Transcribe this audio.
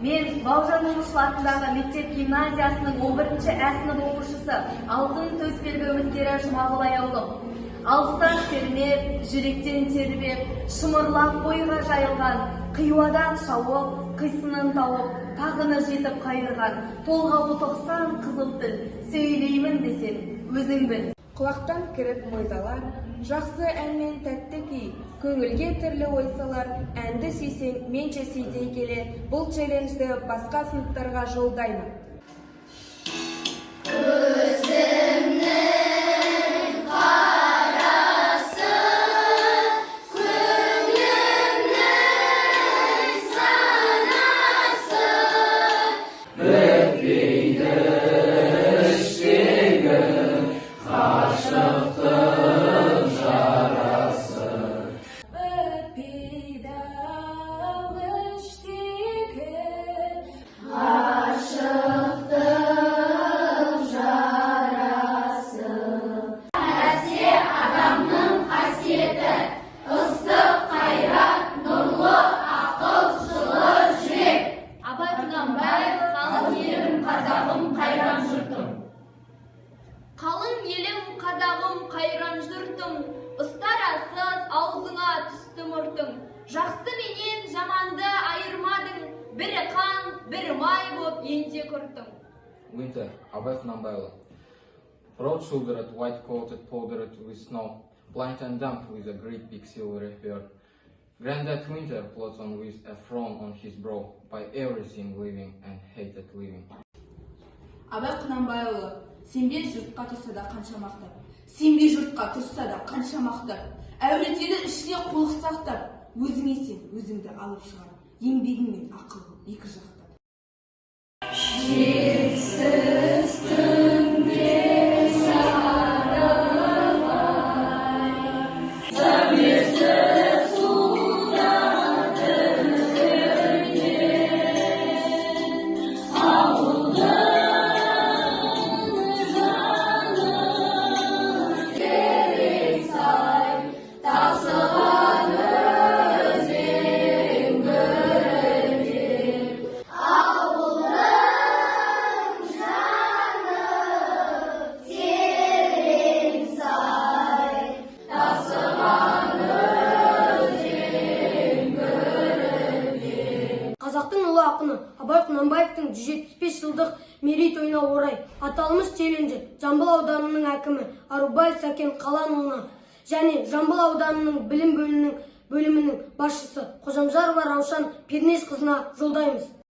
Мен Бауыржан Момышұлы атындағы мектеп гимназиясының 11-ші Ә сынып оқушысы алтын төсбелгі үміткері Жұмағұл Аяулым. Алыстан сермеп, жүректен тербеп, шымырлап бойға жайылған, қиуадан шауып, қисынын тауып, тағыны жетіп қайырған, толғаулы 90 қызыл тіл, сөйлеймін десем, өзің біл. Құлақтан кіріп мойдалар, жақсы әнмен тәтті күй, көңілге түрлі ойсалар, әнді сүйсең, менше сүйдей келе, бұл челленджді басқа сыныптарға жолдаймын. Қалың елім қазағым қайран жұртым, ұстарасыз аузыңа түсті мұртым. Жақсы менен жаманды айырмадың, бірі қан, бірі май боп енте күртім. Winter, Абай Құнанбайұлы. Broad-shouldered, white-coated, powdered with snow, blind and dumb with a great big silvery beard. Grandad Winter plods on with a frown on his brow, by everything living and hated living. Абай Құнанбайұлы, сенбей жұртқа тұрса да қанша мақтап, сенбей жұртқа тұрса да қанша мақтап, әуретеді ішіне қулық сақтап, өзіңе сен өзіңді алып шығар, еңбегіңмен ақыл екі жақтап. Желсіз түнде жарық ай, сәулесіз суда тіреген, ауылды Қазақтың ұлы ақыны Абай Құнанбаевтың 175 жылдық мерейтойына орай аталмыш челленджі Жамбыл ауданының әкімі Арубаев Сәкен Қаланұлына және Жамбыл ауданының білім бөлімінің басшысы Қожамжарова Раушан Пернешқызына жолдаймыз.